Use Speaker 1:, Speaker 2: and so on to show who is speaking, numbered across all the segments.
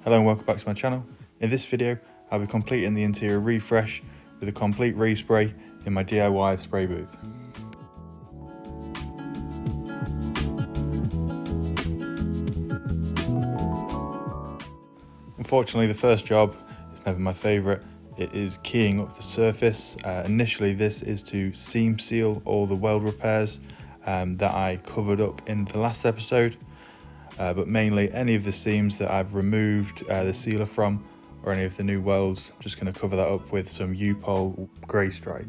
Speaker 1: Hello and welcome back to my channel. In this video I'll be completing the interior refresh with a complete respray in my DIY spray booth. Unfortunately the first job is never my favourite. It is keying up the surface. Initially this is to seam seal all the weld repairs that I covered up in the last episode. But mainly any of the seams that I've removed the sealer from or any of the new welds, I'm just going to cover that up with some U-pole grey stripe.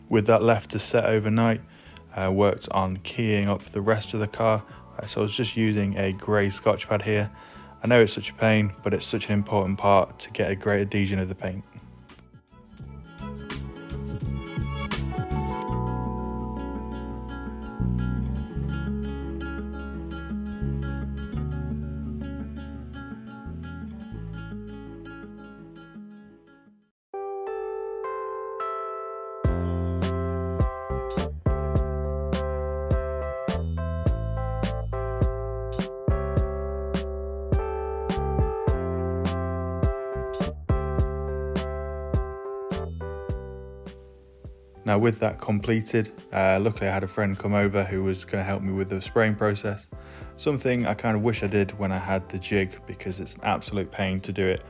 Speaker 1: With that left to set overnight, I worked on keying up the rest of the car. So I was just using a grey scotch pad here. I know it's such a pain, but it's such an important part to get a great adhesion of the paint. Now with that completed, luckily I had a friend come over who was going to help me with the spraying process. Something I kind of wish I did when I had the jig, because it's an absolute pain to do it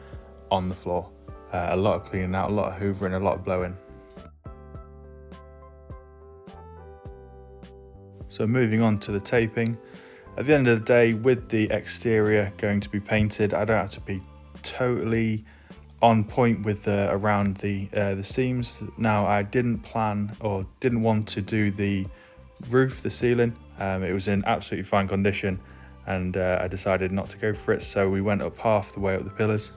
Speaker 1: on the floor. A lot of cleaning out, a lot of hoovering, a lot of blowing. So moving on to the taping. At the end of the day, with the exterior going to be painted, I don't have to be totally on point with around the seams. Now I didn't plan or didn't want to do the roof, the ceiling. It was in absolutely fine condition, and I decided not to go for it, so we went up half the way up the pillars.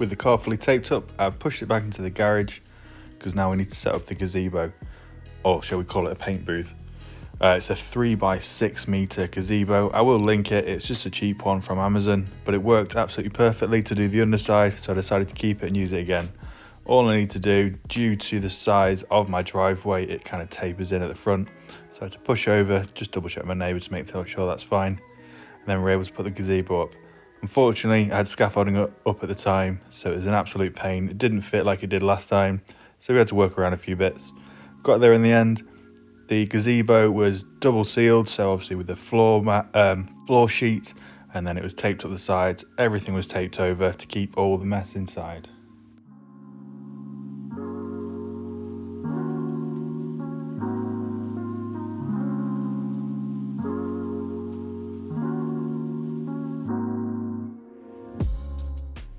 Speaker 1: With the car fully taped up, I've pushed it back into the garage because now we need to set up the gazebo, or shall we call it a paint booth. It's a 3x6 meter gazebo. I will link it, it's just a cheap one from Amazon, but it worked absolutely perfectly to do the underside, so I decided to keep it and use it again. All I need to do, due to the size of my driveway, it kind of tapers in at the front, so I had to push over, just double check my neighbour to make sure that's fine, and then we're able to put the gazebo up. Unfortunately, I had scaffolding up at the time, so it was an absolute pain. It didn't fit like it did last time, so we had to work around a few bits. Got there in the end. The gazebo was double sealed, so obviously with the floor sheet, and then it was taped up the sides. Everything was taped over to keep all the mess inside.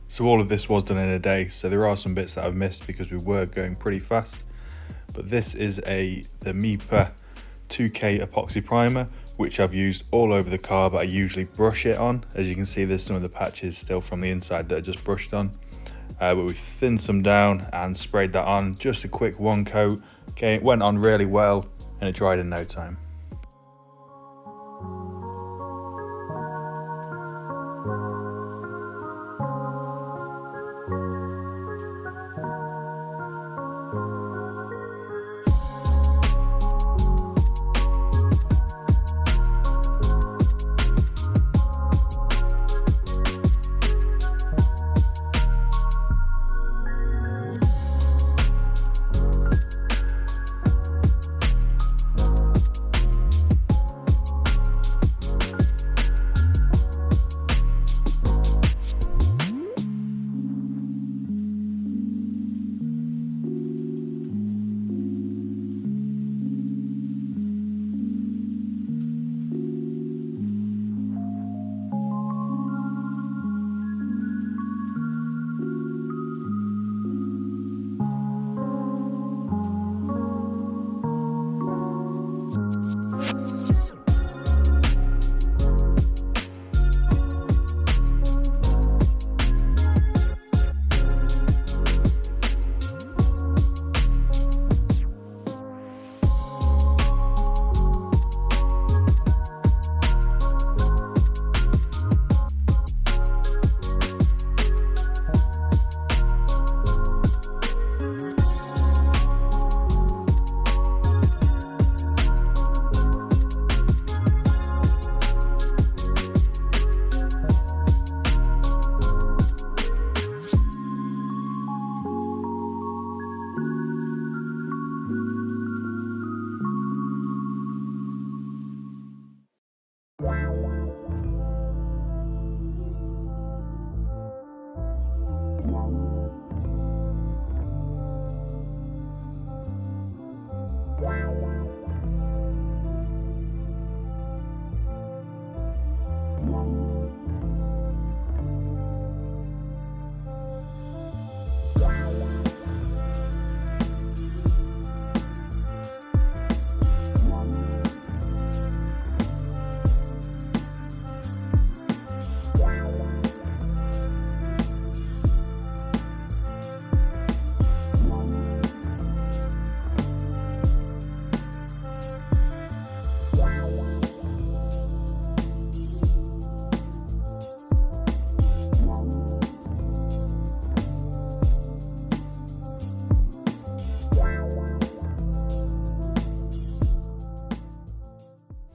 Speaker 1: So all of this was done in a day, so there are some bits that I've missed because we were going pretty fast. But this is the MIPA 2K epoxy primer, which I've used all over the car, but I usually brush it on. As you can see, there's some of the patches still from the inside that are just brushed on. But we've thinned some down and sprayed that on, just a quick one coat. Okay, it went on really well and it dried in no time.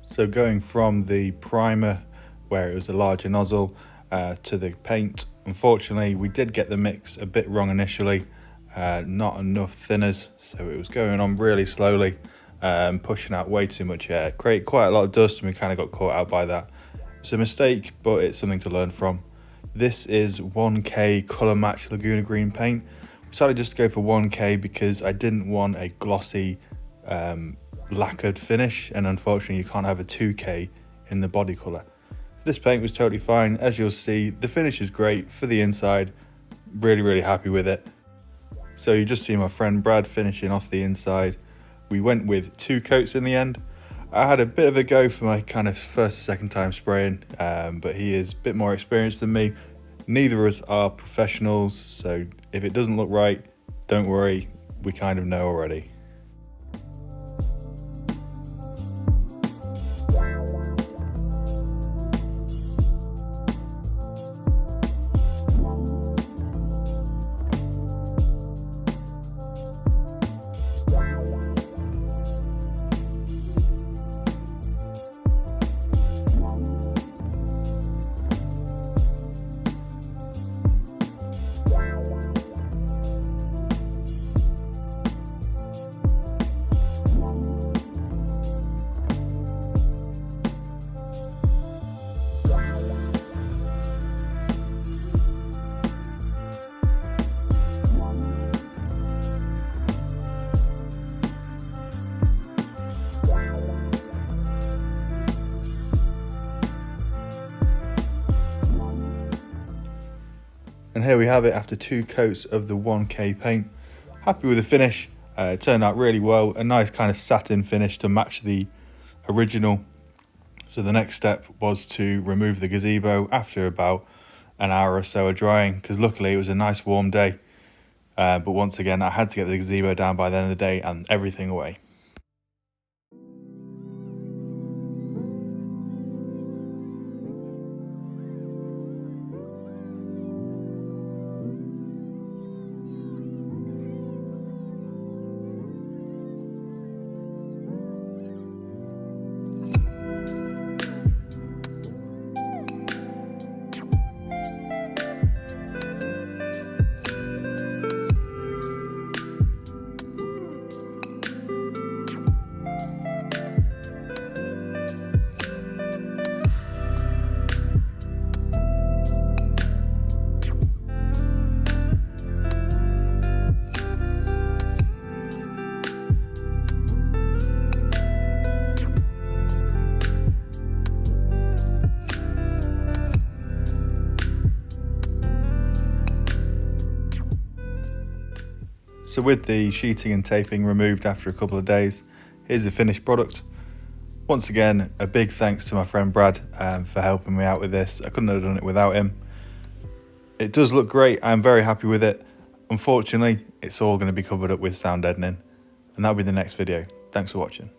Speaker 1: So going from the primer, where it was a larger nozzle, to the paint, unfortunately we did get the mix a bit wrong initially. Not enough thinners, so it was going on really slowly, pushing out way too much air. It created quite a lot of dust and we kind of got caught out by that. It's a mistake, but it's something to learn from. This is 1K colour match Laguna green paint. We decided just to go for 1K because I didn't want a glossy lacquered finish, and unfortunately you can't have a 2K in the body colour. This paint was totally fine. As you'll see, the finish is great for the inside. Really happy with it. So you just see my friend Brad finishing off the inside. We went with 2 coats in the end. I had a bit of a go for my kind of first or second time spraying, but he is a bit more experienced than me. Neither of us are professionals, so if it doesn't look right, don't worry, we kind of know already. And here we have it after 2 coats of the 1K paint. Happy with the finish. It turned out really well. A nice kind of satin finish to match the original. So the next step was to remove the gazebo after about an hour or so of drying, because luckily it was a nice warm day. But once again, I had to get the gazebo down by the end of the day and everything away. So with the sheeting and taping removed after a couple of days, here's the finished product. Once again, a big thanks to my friend Brad for helping me out with this. I couldn't have done it without him. It does look great. I'm very happy with it. Unfortunately, it's all going to be covered up with sound deadening, and that'll be the next video. Thanks for watching.